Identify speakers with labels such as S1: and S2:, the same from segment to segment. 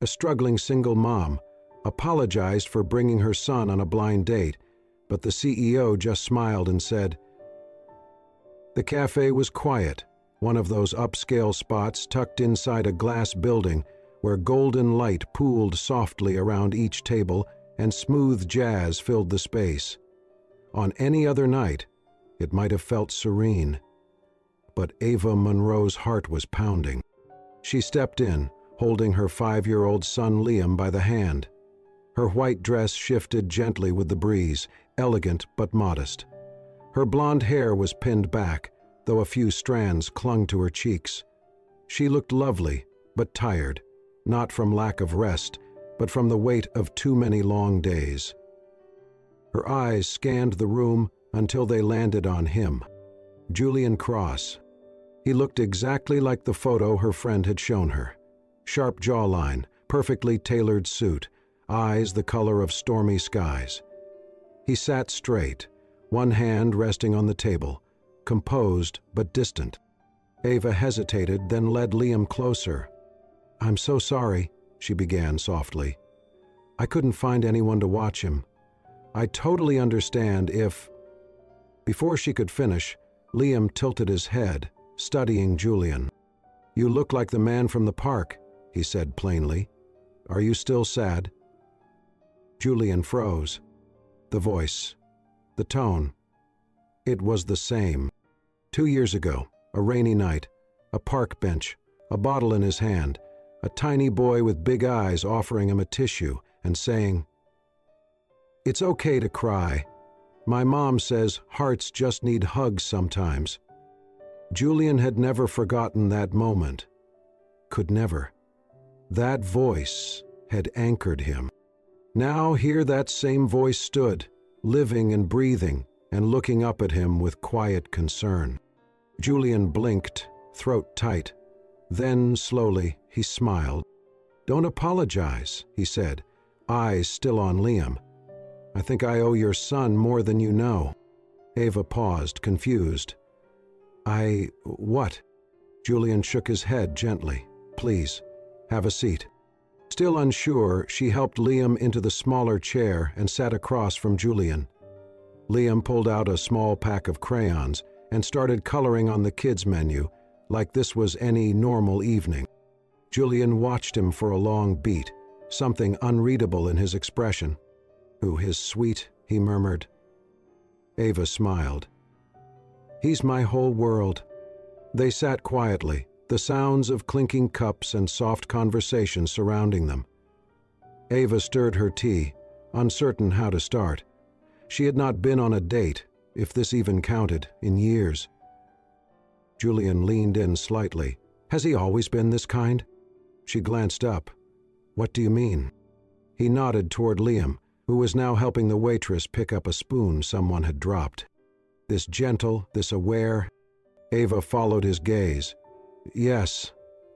S1: a struggling single mom, apologized for bringing her son on a blind date, but the CEO just smiled and said, The cafe was quiet, one of those upscale spots tucked inside a glass building where golden light pooled softly around each table and smooth jazz filled the space. On any other night, it might have felt serene. But Ava Monroe's heart was pounding. She stepped in, holding her 5-year-old son Liam by the hand. Her white dress shifted gently with the breeze, elegant but modest. Her blonde hair was pinned back, though a few strands clung to her cheeks. She looked lovely, but tired, not from lack of rest, but from the weight of too many long days. Her eyes scanned the room until they landed on him, Julian Cross. He looked exactly like the photo her friend had shown her. Sharp jawline, perfectly tailored suit, eyes the color of stormy skies. He sat straight, one hand resting on the table, composed but distant. Ava hesitated, then led Liam closer. "I'm so sorry," she began softly. "I couldn't find anyone to watch him. I totally understand if—" Before she could finish, Liam tilted his head, studying Julian. "You look like the man from the park," he said plainly. "Are you still sad?" Julian froze. The voice, the tone. It was the same. 2 years ago, a rainy night, a park bench, a bottle in his hand, a tiny boy with big eyes offering him a tissue and saying, "It's okay to cry. My mom says hearts just need hugs sometimes." Julian had never forgotten that moment. Could never. That voice had anchored him. Now here that same voice stood, living and breathing, and looking up at him with quiet concern. Julian blinked, throat tight. Then, slowly, he smiled. "Don't apologize," he said, eyes still on Liam. "I think I owe your son more than you know." Ava paused, confused. What?" Julian shook his head gently. "Please, have a seat." Still unsure, she helped Liam into the smaller chair and sat across from Julian. Liam pulled out a small pack of crayons and started coloring on the kids' menu, like this was any normal evening. Julian watched him for a long beat, something unreadable in his expression. "Who is sweet," he murmured. Ava smiled. "He's my whole world." They sat quietly, the sounds of clinking cups and soft conversation surrounding them. Ava stirred her tea, uncertain how to start. She had not been on a date, if this even counted, in years. Julian leaned in slightly. "Has he always been this kind?" She glanced up. "What do you mean?" He nodded toward Liam, who was now helping the waitress pick up a spoon someone had dropped. This gentle, this aware. Ava followed his gaze. "Yes,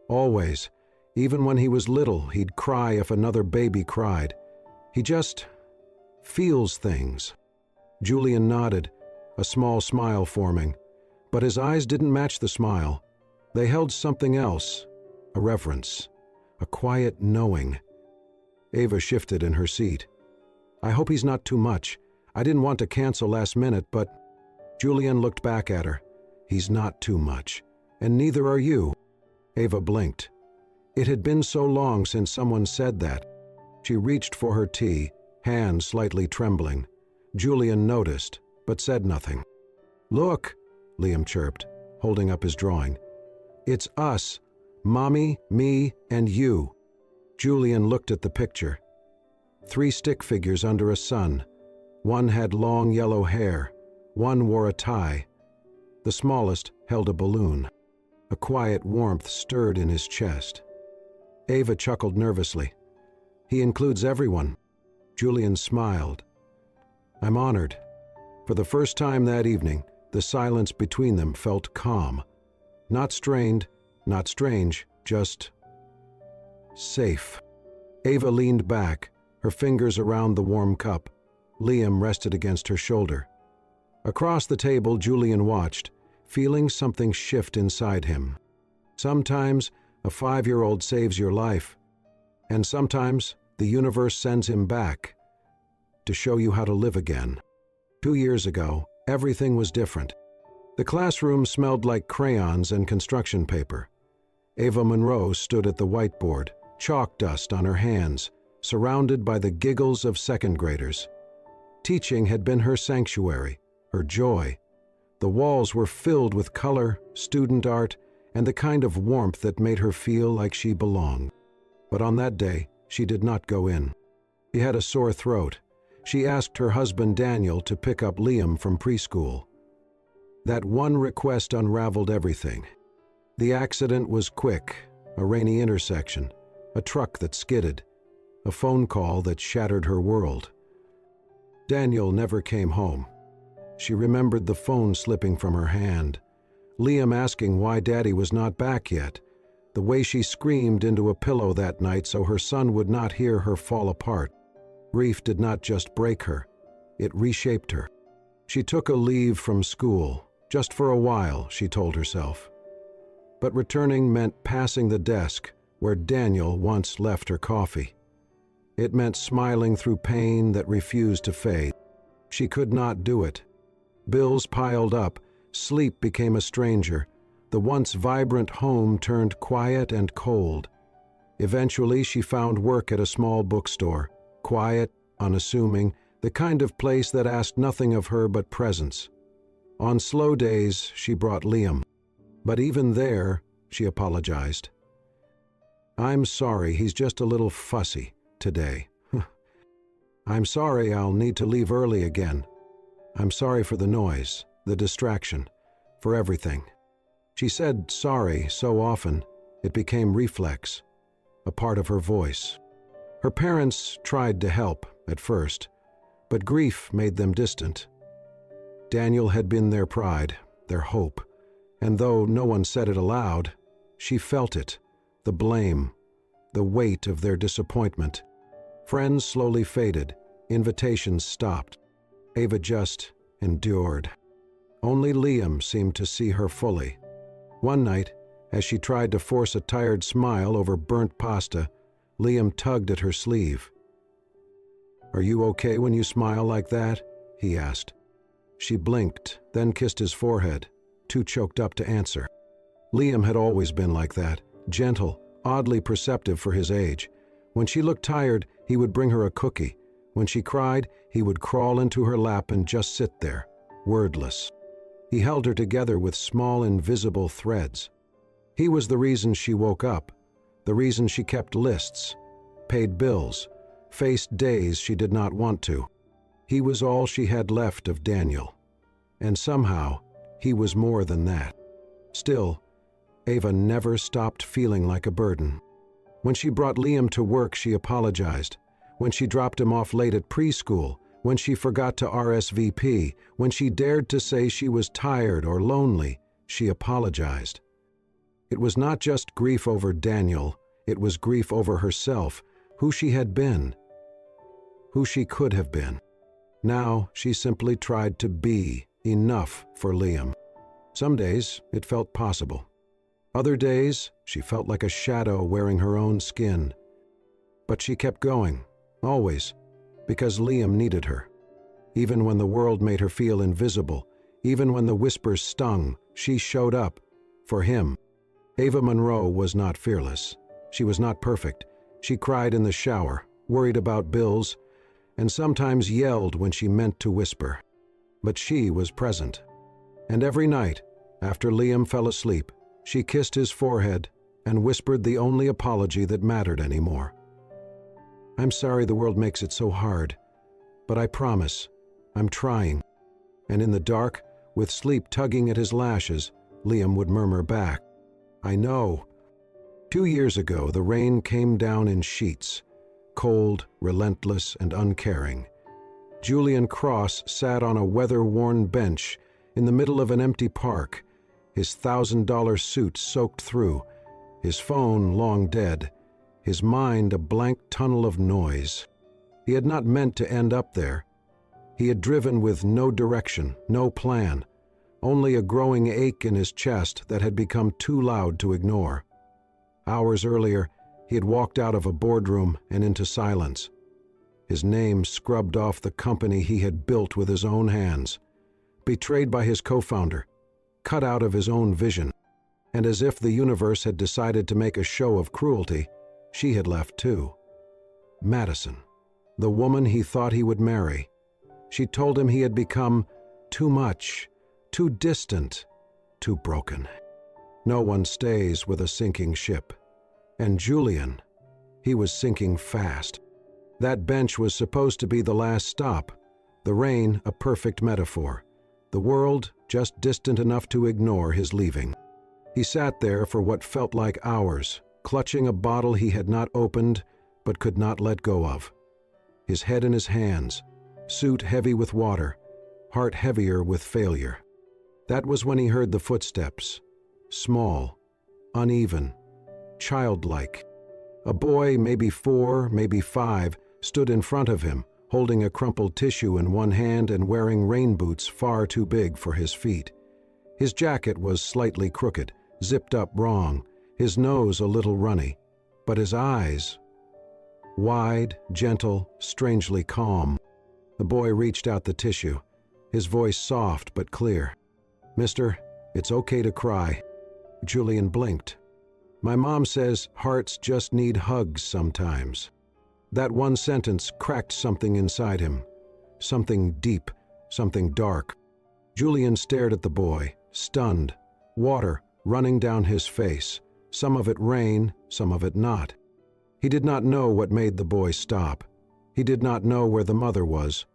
S1: always. Even when he was little, he'd cry if another baby cried. He just feels things." Julian nodded, a small smile forming, but his eyes didn't match the smile. They held something else, a reverence, a quiet knowing. Ava shifted in her seat. "I hope he's not too much. I didn't want to cancel last minute, but—" Julian looked back at her. "He's not too much, and neither are you." Ava blinked. It had been so long since someone said that. She reached for her tea, hand slightly trembling. Julian noticed, but said nothing. "Look," Liam chirped, holding up his drawing. "It's us, Mommy, me, and you." Julian looked at the picture. 3 stick figures under a sun. One had long yellow hair. One wore a tie. The smallest held a balloon. A quiet warmth stirred in his chest. Ava chuckled nervously. "He includes everyone." Julian smiled. "I'm honored." For the first time that evening, the silence between them felt calm. Not strained, not strange, just safe. Ava leaned back, her fingers around the warm cup. Liam rested against her shoulder. Across the table, Julian watched, feeling something shift inside him. Sometimes a 5-year-old saves your life. And sometimes the universe sends him back to show you how to live again. 2 years ago, everything was different. The classroom smelled like crayons and construction paper. Ava Monroe stood at the whiteboard, chalk dust on her hands, surrounded by the giggles of second graders. Teaching had been her sanctuary, her joy. The walls were filled with color, student art, and the kind of warmth that made her feel like she belonged. But on that day, she did not go in. She had a sore throat. She asked her husband Daniel to pick up Liam from preschool. That one request unraveled everything. The accident was quick, a rainy intersection, a truck that skidded, a phone call that shattered her world. Daniel never came home. She remembered the phone slipping from her hand, Liam asking why Daddy was not back yet, the way she screamed into a pillow that night so her son would not hear her fall apart. Grief did not just break her, it reshaped her. She took a leave from school, just for a while, she told herself. But returning meant passing the desk where Daniel once left her coffee. It meant smiling through pain that refused to fade. She could not do it. Bills piled up, sleep became a stranger. The once vibrant home turned quiet and cold. Eventually, she found work at a small bookstore, quiet, unassuming, the kind of place that asked nothing of her but presence. On slow days, she brought Liam. But even there, she apologized. "I'm sorry, he's just a little fussy today. I'm sorry I'll need to leave early again. I'm sorry for the noise, the distraction, for everything." She said sorry so often, it became reflex, a part of her voice. Her parents tried to help at first, but grief made them distant. Daniel had been their pride, their hope, and though no one said it aloud, she felt it, the blame, the weight of their disappointment. Friends slowly faded, invitations stopped. Ava just endured. Only Liam seemed to see her fully. One night, as she tried to force a tired smile over burnt pasta, Liam tugged at her sleeve. "Are you okay when you smile like that?" he asked. She blinked, then kissed his forehead, too choked up to answer. Liam had always been like that, gentle, oddly perceptive for his age. When she looked tired, he would bring her a cookie. When she cried, he would crawl into her lap and just sit there, wordless. He held her together with small, invisible threads. He was the reason she woke up, the reason she kept lists, paid bills, faced days she did not want to. He was all she had left of Daniel. And somehow, he was more than that. Still, Ava never stopped feeling like a burden. When she brought Liam to work, she apologized. When she dropped him off late at preschool, when she forgot to RSVP, when she dared to say she was tired or lonely, she apologized. It was not just grief over Daniel, it was grief over herself, who she had been, who she could have been. Now she simply tried to be enough for Liam. Some days it felt possible. Other days she felt like a shadow wearing her own skin. But she kept going, always, because Liam needed her. Even when the world made her feel invisible, even when the whispers stung, she showed up for him. Ava Monroe was not fearless. She was not perfect. She cried in the shower, worried about bills, and sometimes yelled when she meant to whisper. But she was present. And every night, after Liam fell asleep, she kissed his forehead and whispered the only apology that mattered anymore. "I'm sorry the world makes it so hard, but I promise, I'm trying." And in the dark, with sleep tugging at his lashes, Liam would murmur back, "I know." 2 years ago, the rain came down in sheets, cold, relentless, and uncaring. Julian Cross sat on a weather-worn bench in the middle of an empty park, his $1,000 suit soaked through, his phone long dead, his mind a blank tunnel of noise. He had not meant to end up there. He had driven with no direction, no plan, only a growing ache in his chest that had become too loud to ignore. Hours earlier, He had walked out of a boardroom and into silence. His name scrubbed off the company he had built with his own hands. Betrayed by his co-founder, cut out of his own vision, and as if the universe had decided to make a show of cruelty, she had left too. Madison, the woman he thought he would marry. She told him he had become too much, too distant, too broken. No one stays with a sinking ship. And Julian, he was sinking fast. That bench was supposed to be the last stop, the rain a perfect metaphor, the world just distant enough to ignore his leaving. He sat there for what felt like hours, clutching a bottle he had not opened but could not let go of. His head in his hands, suit heavy with water, heart heavier with failure. That was when he heard the footsteps, small, uneven, childlike. A boy, maybe 4, maybe 5, stood in front of him, holding a crumpled tissue in one hand and wearing rain boots far too big for his feet. His jacket was slightly crooked, zipped up wrong, his nose a little runny, but his eyes, wide, gentle, strangely calm. The boy reached out the tissue, his voice soft but clear. "Mister, it's okay to cry." Julian blinked. "My mom says hearts just need hugs sometimes." That one sentence cracked something inside him, something deep, something dark. Julian stared at the boy, stunned, water running down his face, some of it rain, some of it not. He did not know what made the boy stop. He did not know where the mother was.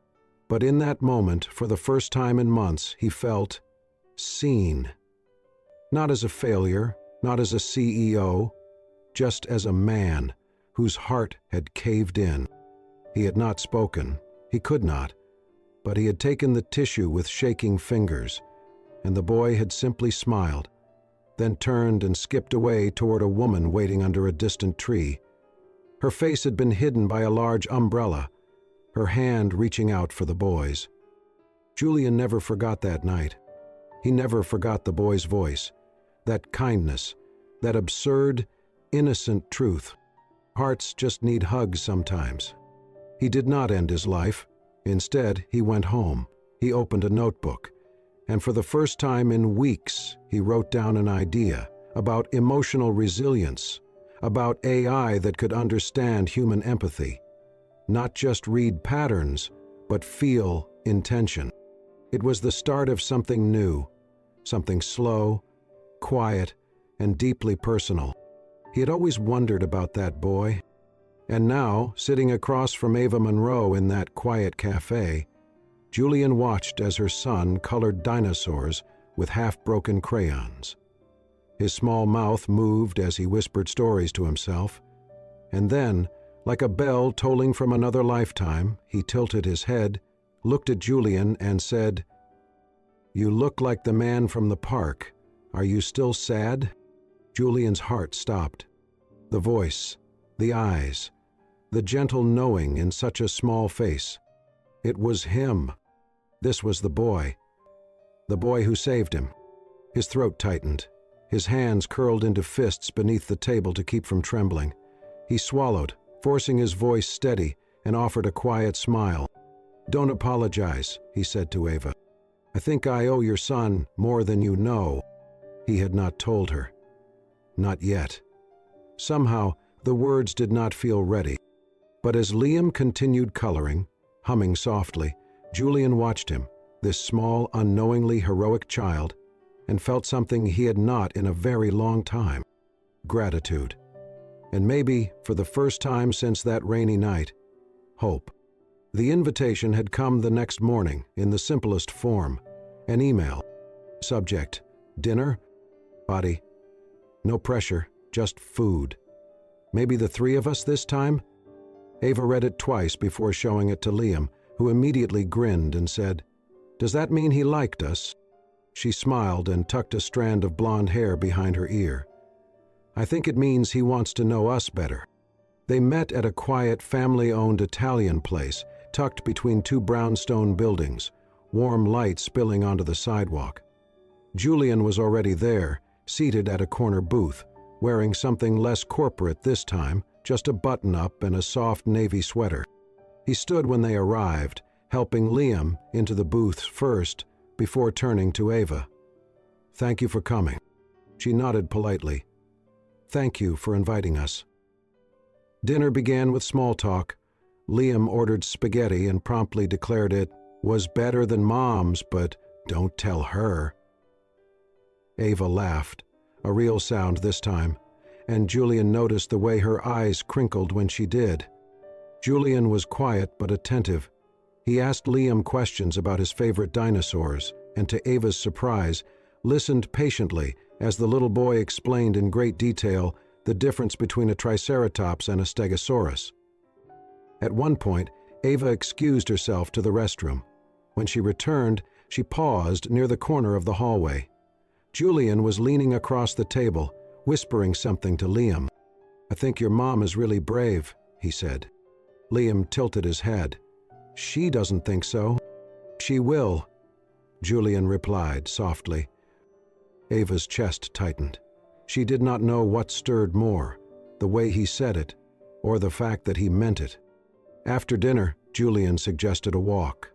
S1: But in that moment, for the first time in months, he felt seen. Not as a failure, not as a CEO, just as a man whose heart had caved in. He had not spoken, he could not, but he had taken the tissue with shaking fingers, and the boy had simply smiled, then turned and skipped away toward a woman waiting under a distant tree. Her face had been hidden by a large umbrella, her hand reaching out for the boy's. Julian never forgot that night. He never forgot the boy's voice, that kindness, that absurd, innocent truth. Hearts just need hugs sometimes. He did not end his life. Instead, he went home. He opened a notebook, and for the first time in weeks, he wrote down an idea about emotional resilience, about AI that could understand human empathy, not just read patterns, but feel intention. It was the start of something new, something slow, quiet, and deeply personal. He had always wondered about that boy. And now, sitting across from Ava Monroe in that quiet cafe, Julian watched as her son colored dinosaurs with half-broken crayons. His small mouth moved as he whispered stories to himself. And then, like a bell tolling from another lifetime, he tilted his head, looked at Julian, and said, "You look like the man from the park. Are you still sad?" Julian's heart stopped. The voice, the eyes, the gentle knowing in such a small face. It was him. This was the boy who saved him. His throat tightened. His hands curled into fists beneath the table to keep from trembling. He swallowed, forcing his voice steady, and offered a quiet smile. "Don't apologize," he said to Ava. "I think I owe your son more than you know." He had not told her. Not yet. Somehow, the words did not feel ready. But as Liam continued coloring, humming softly, Julian watched him, this small, unknowingly heroic child, and felt something he had not in a very long time: gratitude. And maybe, for the first time since that rainy night, hope. The invitation had come the next morning in the simplest form: an email. Subject: dinner? Body. No pressure, just food. Maybe the 3 of us this time? Ava read it twice before showing it to Liam, who immediately grinned and said, "Does that mean he liked us?" She smiled and tucked a strand of blonde hair behind her ear. "I think it means he wants to know us better." They met at a quiet, family-owned Italian place tucked between 2 brownstone buildings, warm light spilling onto the sidewalk. Julian was already there, seated at a corner booth, wearing something less corporate this time, just a button-up and a soft navy sweater. He stood when they arrived, helping Liam into the booth first, before turning to Ava. "Thank you for coming." She nodded politely. "Thank you for inviting us." Dinner began with small talk. Liam ordered spaghetti and promptly declared it was better than Mom's, but don't tell her. Ava laughed, a real sound this time, and Julian noticed the way her eyes crinkled when she did. Julian was quiet but attentive. He asked Liam questions about his favorite dinosaurs, and to Ava's surprise, listened patiently as the little boy explained in great detail the difference between a Triceratops and a Stegosaurus. At one point, Ava excused herself to the restroom. When she returned, she paused near the corner of the hallway. Julian was leaning across the table, whispering something to Liam. "I think your mom is really brave," he said. Liam tilted his head. "She doesn't think so." "She will," Julian replied softly. Ava's chest tightened. She did not know what stirred more, the way he said it, or the fact that he meant it. After dinner, Julian suggested a walk.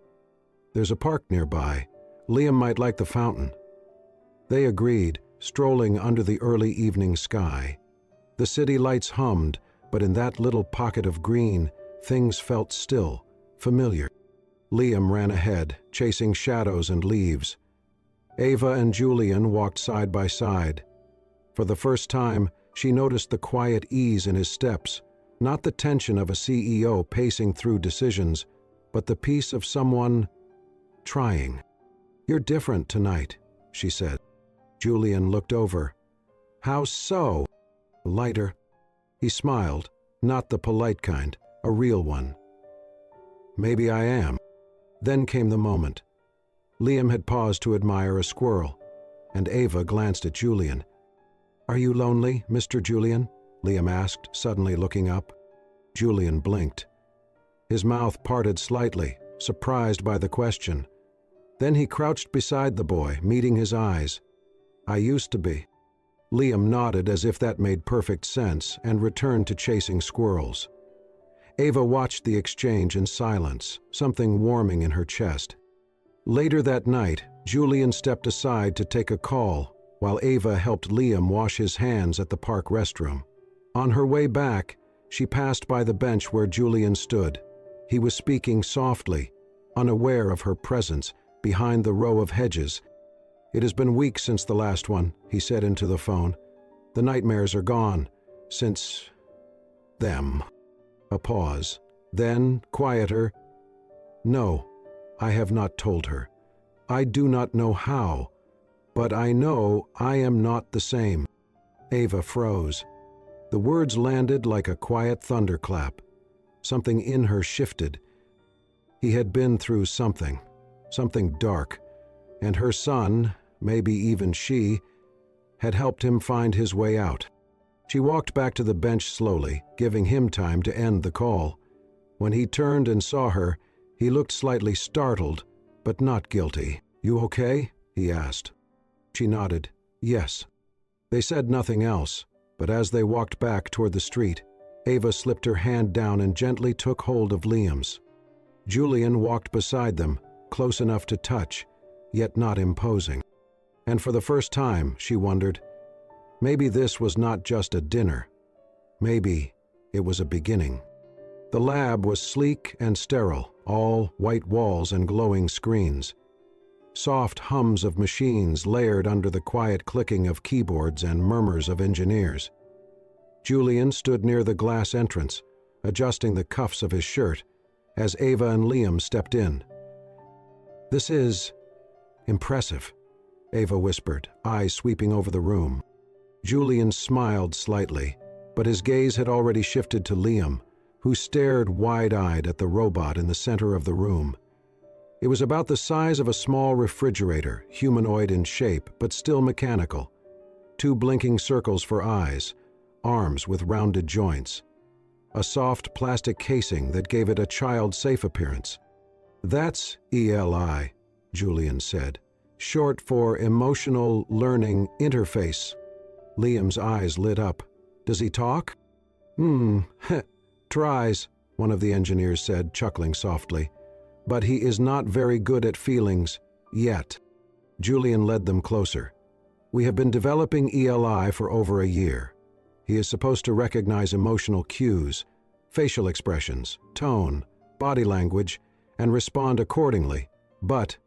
S1: "There's a park nearby. Liam might like the fountain." They agreed, strolling under the early evening sky. The city lights hummed, but in that little pocket of green, things felt still, familiar. Liam ran ahead, chasing shadows and leaves. Ava and Julian walked side by side. For the first time, she noticed the quiet ease in his steps, not the tension of a CEO pacing through decisions, but the peace of someone trying. "You're different tonight," she said. Julian looked over. "How so?" "Lighter." He smiled, not the polite kind, a real one. "Maybe I am." Then came the moment. Liam had paused to admire a squirrel, and Ava glanced at Julian. "Are you lonely, Mr. Julian?" Liam asked, suddenly looking up. Julian blinked. His mouth parted slightly, surprised by the question. Then he crouched beside the boy, meeting his eyes. "I used to be." Liam nodded as if that made perfect sense and returned to chasing squirrels. Ava watched the exchange in silence, something warming in her chest. Later that night, Julian stepped aside to take a call, while Ava helped Liam wash his hands at the park restroom. On her way back, she passed by the bench where Julian stood. He was speaking softly, unaware of her presence, behind the row of hedges. "It has been weeks since the last one," he said into the phone. "The nightmares are gone. Since them." A pause. Then, quieter, "No, I have not told her. I do not know how, but I know I am not the same." Ava froze. The words landed like a quiet thunderclap. Something in her shifted. He had been through something dark, and her son, maybe even she, had helped him find his way out. She walked back to the bench slowly, giving him time to end the call. When he turned and saw her, he looked slightly startled, but not guilty. "You okay?" he asked. She nodded. "Yes." They said nothing else, but as they walked back toward the street, Ava slipped her hand down and gently took hold of Liam's. Julian walked beside them, close enough to touch, yet not imposing. And for the first time, she wondered, maybe this was not just a dinner. Maybe it was a beginning. The lab was sleek and sterile, all white walls and glowing screens. Soft hums of machines layered under the quiet clicking of keyboards and murmurs of engineers. Julian stood near the glass entrance, adjusting the cuffs of his shirt, as Ava and Liam stepped in. "This is impressive," Ava whispered, eyes sweeping over the room. Julian smiled slightly, but his gaze had already shifted to Liam, who stared wide-eyed at the robot in the center of the room. It was about the size of a small refrigerator, humanoid in shape, but still mechanical. 2 blinking circles for eyes, arms with rounded joints. A soft plastic casing that gave it a child-safe appearance. "That's ELI," Julian said, "short for Emotional Learning Interface." Liam's eyes lit up. Does he talk? Tries, one of the engineers said, chuckling softly. But he is not very good at feelings, yet. Julian led them closer. We have been developing ELI for over a year. He is supposed to recognize emotional cues, facial expressions, tone, body language, and respond accordingly, but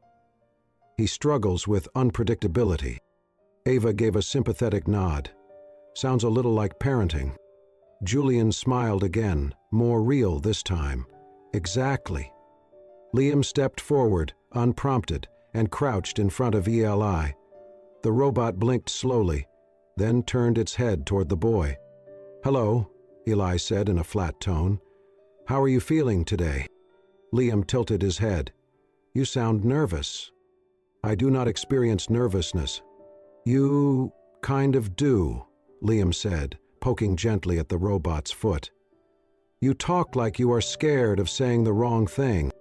S1: he struggles with unpredictability. Ava gave a sympathetic nod. Sounds a little like parenting. Julian smiled again, more real this time. Exactly. Liam stepped forward, unprompted, and crouched in front of ELI. The robot blinked slowly, then turned its head toward the boy. "Hello," Eli said in a flat tone. "How are you feeling today?" Liam tilted his head. "You sound nervous." "I do not experience nervousness." "You kind of do," Liam said, poking gently at the robot's foot. "You talk like you are scared of saying the wrong thing."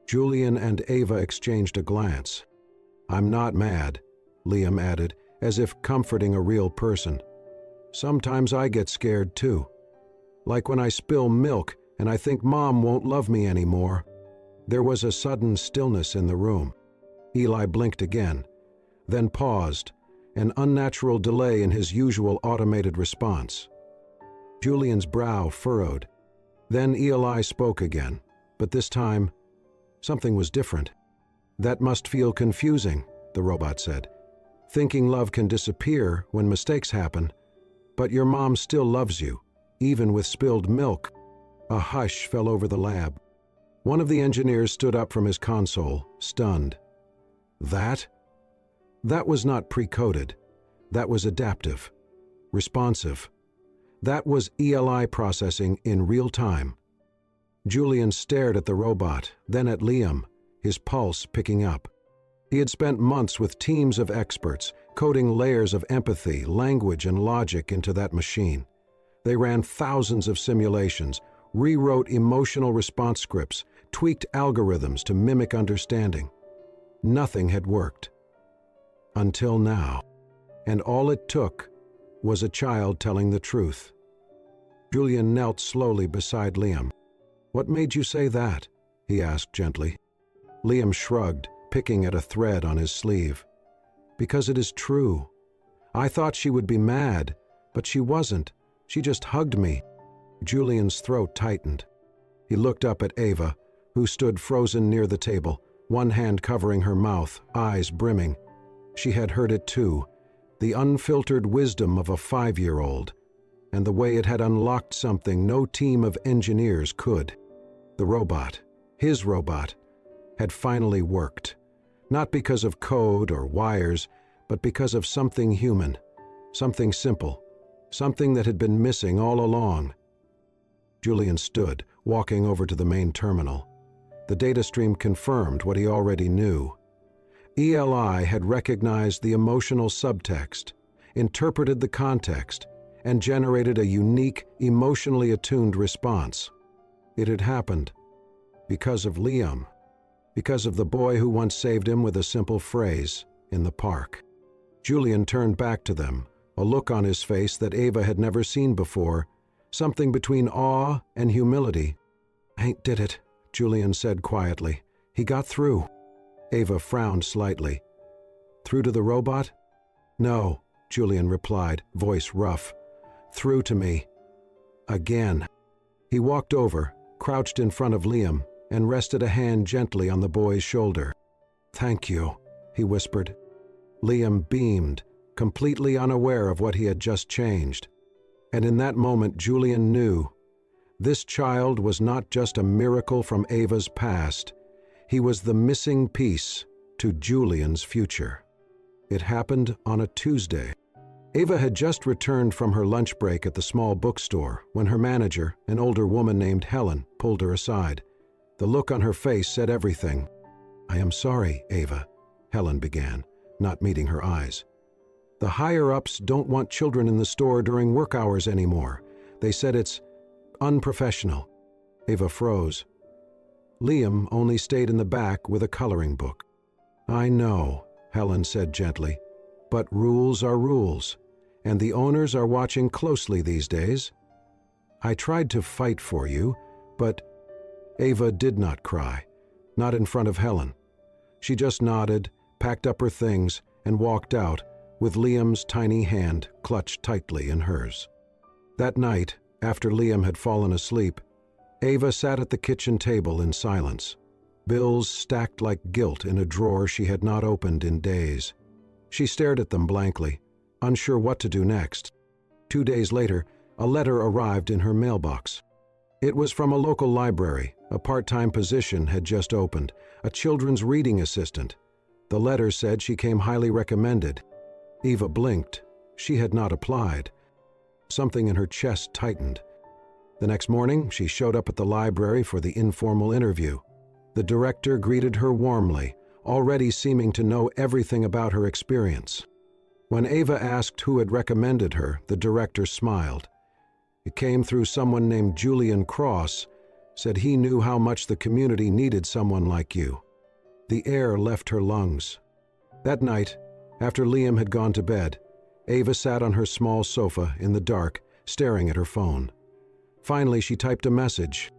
S1: Julian and Ava exchanged a glance. "I'm not mad," Liam added, as if comforting a real person. "Sometimes I get scared too. Like when I spill milk and I think Mom won't love me anymore." There was a sudden stillness in the room. Eli blinked again, then paused, an unnatural delay in his usual automated response. Julian's brow furrowed. Then Eli spoke again, but this time, something was different. "That must feel confusing," the robot said. "Thinking love can disappear when mistakes happen, but your mom still loves you, even with spilled milk." A hush fell over the lab. One of the engineers stood up from his console, stunned. That? That was not pre-coded. That was adaptive, responsive. That was ELI processing in real time. Julian stared at the robot, then at Liam, his pulse picking up. He had spent months with teams of experts, coding layers of empathy, language, and logic into that machine. They ran thousands of simulations, rewrote emotional response scripts, tweaked algorithms to mimic understanding. Nothing had worked. Until now. And all it took was a child telling the truth. Julian knelt slowly beside Liam. "What made you say that?" he asked gently. Liam shrugged, picking at a thread on his sleeve. "Because it is true. I thought she would be mad, but she wasn't. She just hugged me." Julian's throat tightened. He looked up at Ava, who stood frozen near the table, one hand covering her mouth, eyes brimming. She had heard it too, the unfiltered wisdom of a 5-year-old, and the way it had unlocked something no team of engineers could. The robot, his robot, had finally worked. Not because of code or wires, but because of something human, something simple, something that had been missing all along. Julian stood, walking over to the main terminal. The data stream confirmed what he already knew. ELI had recognized the emotional subtext, interpreted the context, and generated a unique, emotionally attuned response. It had happened because of Liam, because of the boy who once saved him with a simple phrase in the park. Julian turned back to them, a look on his face that Ava had never seen before, something between awe and humility. "Hank did it," Julian said quietly. "He got through." Ava frowned slightly. "Through to the robot?" "No," Julian replied, voice rough. "Through to me. Again." He walked over, crouched in front of Liam, and rested a hand gently on the boy's shoulder. "Thank you," he whispered. Liam beamed, completely unaware of what he had just changed. And in that moment Julian knew. This child was not just a miracle from Ava's past. He was the missing piece to Julian's future. It happened on a Tuesday. Ava had just returned from her lunch break at the small bookstore when her manager, an older woman named Helen, pulled her aside. The look on her face said everything. "I am sorry, Ava," Helen began, not meeting her eyes. "The higher-ups don't want children in the store during work hours anymore. They said it's unprofessional." Ava froze. Liam only stayed in the back with a coloring book. "I know," Helen said gently, "but rules are rules. and the owners are watching closely these days. I tried to fight for you, but Ava did not cry, not in front of Helen. She just nodded, packed up her things, and walked out with Liam's tiny hand clutched tightly in hers. That night, after Liam had fallen asleep, Ava sat at the kitchen table in silence, bills stacked like guilt in a drawer she had not opened in days. She stared at them blankly, unsure what to do next. 2 days later, a letter arrived in her mailbox. It was from a local library. A part-time position had just opened, a children's reading assistant. The letter said she came highly recommended. Eva blinked. She had not applied. Something in her chest tightened. The next morning, she showed up at the library for the informal interview. The director greeted her warmly, already seeming to know everything about her experience. When Ava asked who had recommended her, the director smiled. It came through someone named Julian Cross, said he knew how much the community needed someone like you. The air left her lungs. That night, after Liam had gone to bed, Ava sat on her small sofa in the dark, staring at her phone. Finally, she typed a message.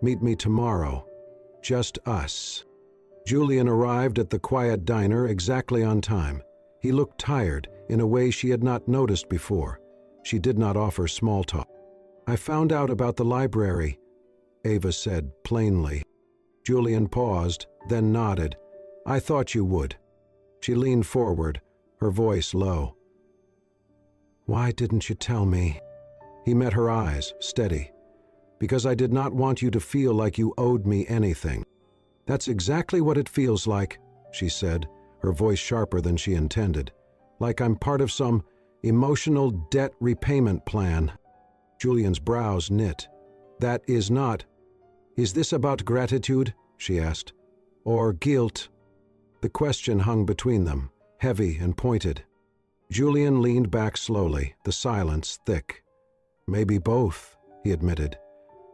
S1: "Meet me tomorrow. Just us." Julian arrived at the quiet diner exactly on time. He looked tired in a way she had not noticed before. She did not offer small talk. "I found out about the library," Ava said plainly. Julian paused, then nodded. "I thought you would." She leaned forward, her voice low. "Why didn't you tell me?" He met her eyes, steady. "Because I did not want you to feel like you owed me anything." "That's exactly what it feels like," she said, her voice sharper than she intended. "Like I'm part of some emotional debt repayment plan." Julian's brows knit. "That is not. Is this about gratitude?" she asked. "Or guilt?" The question hung between them, heavy and pointed. Julian leaned back slowly, the silence thick. "Maybe both," he admitted.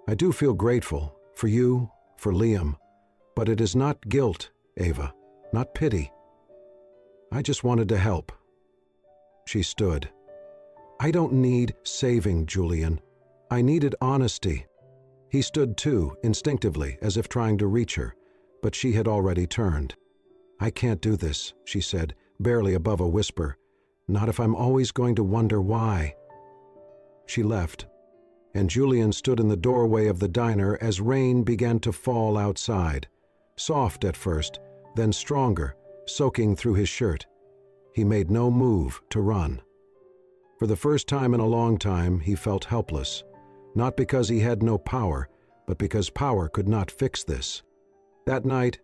S1: "I do feel grateful, for you, for Liam, but it is not guilt, Ava, not pity. I just wanted to help." She stood. "I don't need saving, Julian. I needed honesty." He stood too, instinctively, as if trying to reach her, but she had already turned. "I can't do this," she said, barely above a whisper. "Not if I'm always going to wonder why." She left, and Julian stood in the doorway of the diner as rain began to fall outside, soft at first, then stronger, soaking through his shirt. He made no move to run. For the first time in a long time, he felt helpless, not because he had no power, but because power could not fix this. That night,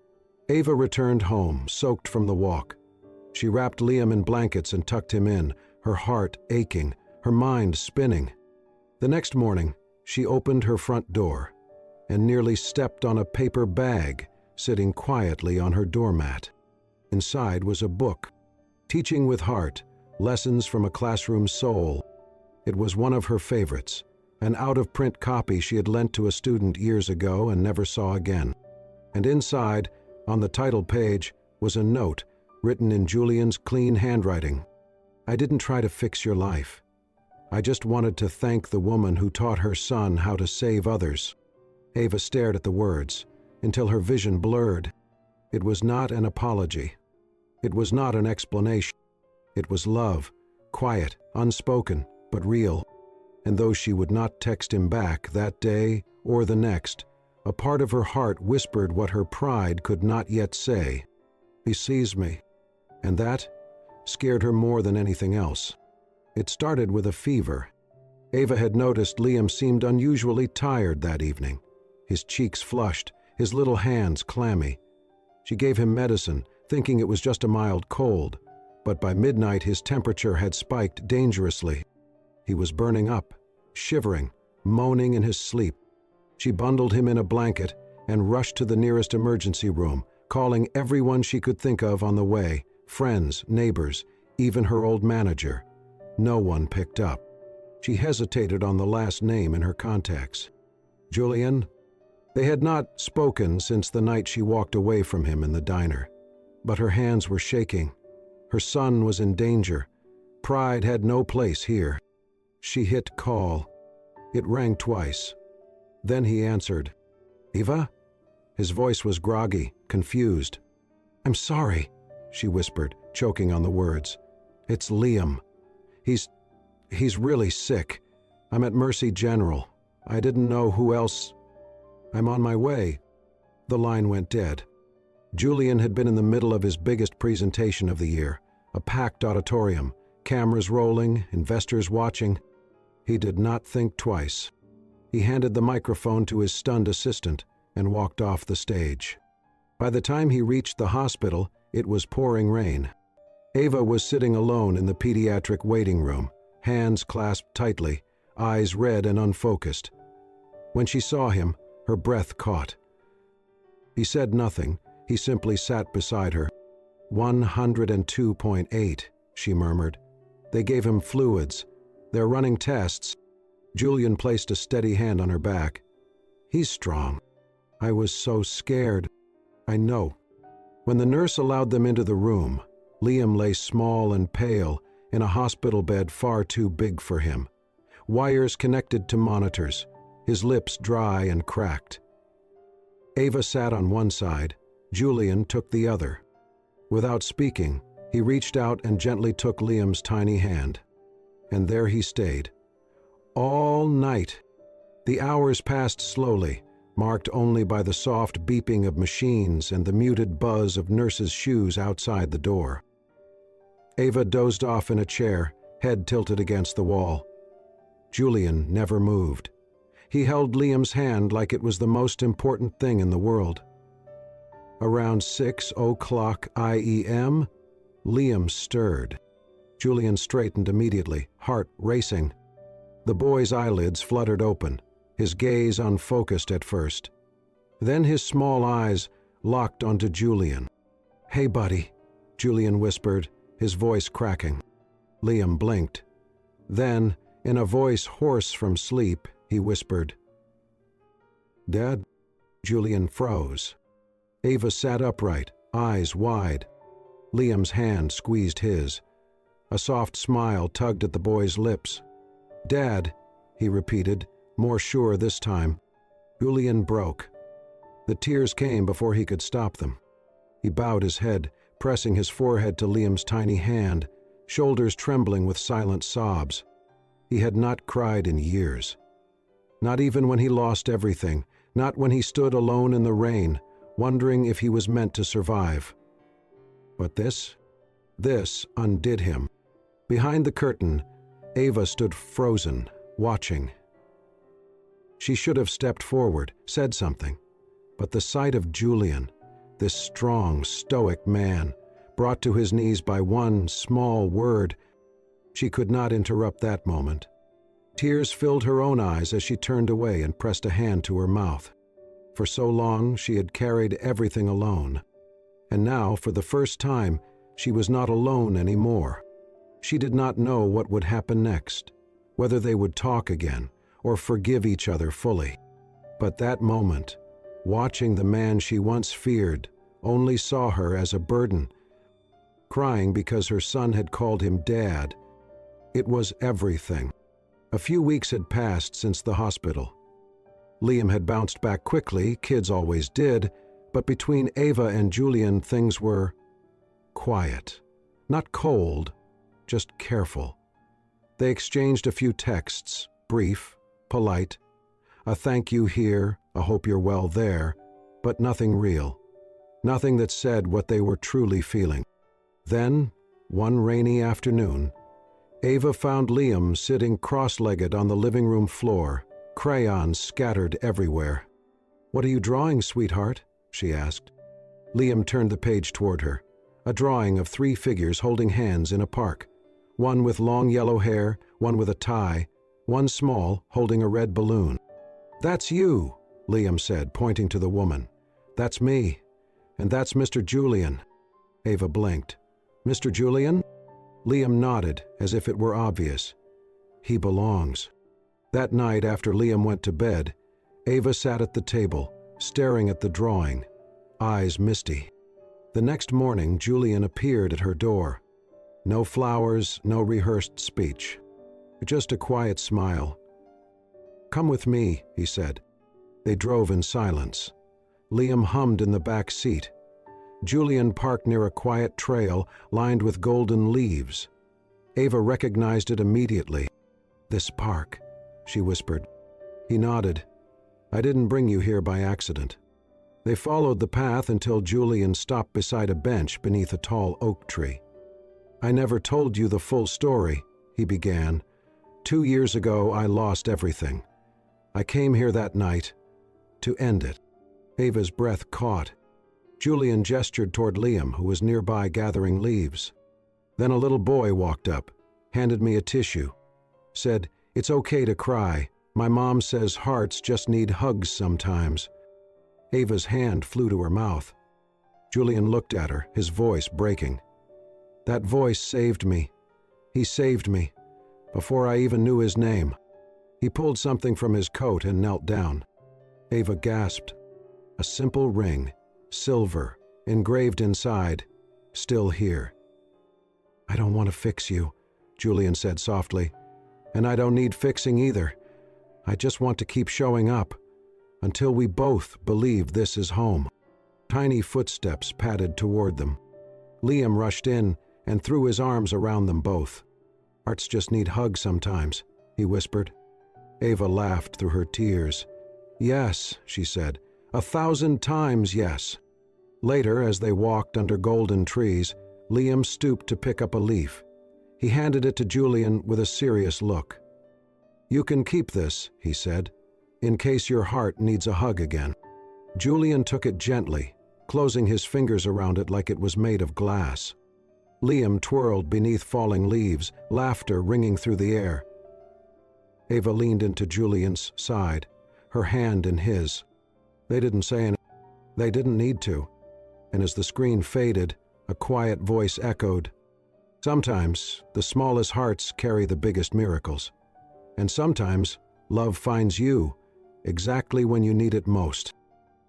S1: Ava returned home, soaked from the walk. She wrapped Liam in blankets and tucked him in, her heart aching, her mind spinning. The next morning, she opened her front door and nearly stepped on a paper bag sitting quietly on her doormat. Inside was a book, Teaching with Heart, Lessons from a Classroom Soul. It was one of her favorites, an out-of-print copy she had lent to a student years ago and never saw again. And inside, on the title page, was a note written in Julian's clean handwriting. "I didn't try to fix your life. I just wanted to thank the woman who taught her son how to save others." Ava stared at the words until her vision blurred. It was not an apology. It was not an explanation. It was love, quiet, unspoken, but real. And though she would not text him back that day or the next, a part of her heart whispered what her pride could not yet say. "He sees me." And that scared her more than anything else. It started with a fever. Ava had noticed Liam seemed unusually tired that evening, his cheeks flushed, his little hands clammy. She gave him medicine, thinking it was just a mild cold, but by midnight his temperature had spiked dangerously. He was burning up, shivering, moaning in his sleep. She bundled him in a blanket and rushed to the nearest emergency room, calling everyone she could think of on the way, friends, neighbors, even her old manager. No one picked up. She hesitated on the last name in her contacts. Julian? They had not spoken since the night she walked away from him in the diner. But her hands were shaking. Her son was in danger. Pride had no place here. She hit call. It rang twice. Then he answered. "Eva?" His voice was groggy, confused. "I'm sorry," she whispered, choking on the words. "It's Liam. He's really sick. I'm at Mercy General. I didn't know who else. I'm on my way." The line went dead. Julian had been in the middle of his biggest presentation of the year, a packed auditorium, cameras rolling, investors watching. He did not think twice. He handed the microphone to his stunned assistant and walked off the stage. By the time he reached the hospital, it was pouring rain. Eva was sitting alone in the pediatric waiting room, hands clasped tightly, eyes red and unfocused. When she saw him, her breath caught. He said nothing. He simply sat beside her. 102.8, she murmured. They gave him fluids. They're running tests. Julian placed a steady hand on her back. He's strong. I was so scared. I know. When the nurse allowed them into the room, Liam lay small and pale in a hospital bed far too big for him. Wires connected to monitors, his lips dry and cracked. Eva sat on one side. Julian took the other. Without speaking, he reached out and gently took Liam's tiny hand. And there he stayed. All night. The hours passed slowly, marked only by the soft beeping of machines and the muted buzz of nurses' shoes outside the door. Eva dozed off in a chair, head tilted against the wall. Julian never moved. He held Liam's hand like it was the most important thing in the world. Around 6:00 IEM, Liam stirred. Julian straightened immediately, heart racing. The boy's eyelids fluttered open, his gaze unfocused at first. Then his small eyes locked onto Julian. "Hey, buddy," Julian whispered, his voice cracking. Liam blinked. Then, in a voice hoarse from sleep, he whispered, "Dad?" Julian froze. Eva sat upright, eyes wide. Liam's hand squeezed his. A soft smile tugged at the boy's lips. "Dad," he repeated, more sure this time. Julian broke. The tears came before he could stop them. He bowed his head, pressing his forehead to Liam's tiny hand, shoulders trembling with silent sobs. He had not cried in years. Not even when he lost everything, not when he stood alone in the rain, wondering if he was meant to survive. But this undid him. Behind the curtain, Eva stood frozen, watching. She should have stepped forward, said something. But the sight of Julian, this strong, stoic man, brought to his knees by one small word, she could not interrupt that moment. Tears filled her own eyes as she turned away and pressed a hand to her mouth. For so long she had carried everything alone. And now, for the first time, she was not alone anymore. She did not know what would happen next, whether they would talk again or forgive each other fully. But that moment, watching the man she once feared, only saw her as a burden, crying because her son had called him Dad. It was everything. A few weeks had passed since the hospital. Liam had bounced back quickly, kids always did, but between Eva and Julian things were quiet. Not cold, just careful. They exchanged a few texts, brief, polite. A thank you here, a hope you're well there, but nothing real. Nothing that said what they were truly feeling. Then, one rainy afternoon, Eva found Liam sitting cross-legged on the living room floor, crayons scattered everywhere. "What are you drawing, sweetheart?" she asked. Liam turned the page toward her, a drawing of 3 figures holding hands in a park, one with long yellow hair, one with a tie, one small, holding a red balloon. "That's you," Liam said, pointing to the woman. "That's me. And that's Mr. Julian." Eva blinked. "Mr. Julian?" Liam nodded, as if it were obvious. "He belongs." That night, after Liam went to bed, Eva sat at the table, staring at the drawing, eyes misty. The next morning, Julian appeared at her door. No flowers, no rehearsed speech. Just a quiet smile. "Come with me," he said. They drove in silence. Liam hummed in the back seat. Julian parked near a quiet trail lined with golden leaves. Ava recognized it immediately. "This park," she whispered. He nodded. "I didn't bring you here by accident." They followed the path until Julian stopped beside a bench beneath a tall oak tree. "I never told you the full story," he began. "2 years ago, I lost everything. I came here that night to end it." Ava's breath caught. Julian gestured toward Liam, who was nearby gathering leaves. Then a little boy walked up, handed me a tissue, said, "It's okay to cry. My mom says hearts just need hugs sometimes." Ava's hand flew to her mouth. Julian looked at her, his voice breaking. "That voice saved me. He saved me, before I even knew his name." He pulled something from his coat and knelt down. Ava gasped. A simple ring, silver, engraved inside, "Still here." "I don't want to fix you," Julian said softly. "And I don't need fixing either. I just want to keep showing up, until we both believe this is home." Tiny footsteps padded toward them. Liam rushed in and threw his arms around them both. "Hearts just need hugs sometimes," he whispered. Ava laughed through her tears. "Yes," she said, "1,000 times yes." Later, as they walked under golden trees, Liam stooped to pick up a leaf. He handed it to Julian with a serious look. "You can keep this," he said, "in case your heart needs a hug again." Julian took it gently, closing his fingers around it like it was made of glass. Liam twirled beneath falling leaves, laughter ringing through the air. Ava leaned into Julian's side, her hand in his. They didn't say anything. They didn't need to. And as the screen faded, a quiet voice echoed, "Sometimes the smallest hearts carry the biggest miracles. And sometimes love finds you exactly when you need it most."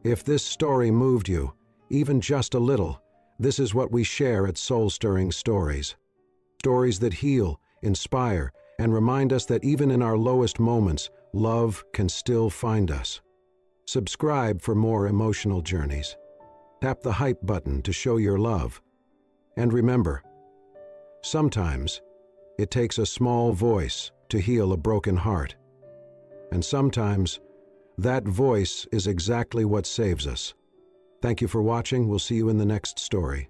S1: If this story moved you, even just a little, this is what we share at Soul-Stirring Stories. Stories that heal, inspire, and remind us that even in our lowest moments, love can still find us. Subscribe for more emotional journeys. Tap the hype button to show your love. And remember, sometimes it takes a small voice to heal a broken heart. And sometimes that voice is exactly what saves us. Thank you for watching. We'll see you in the next story.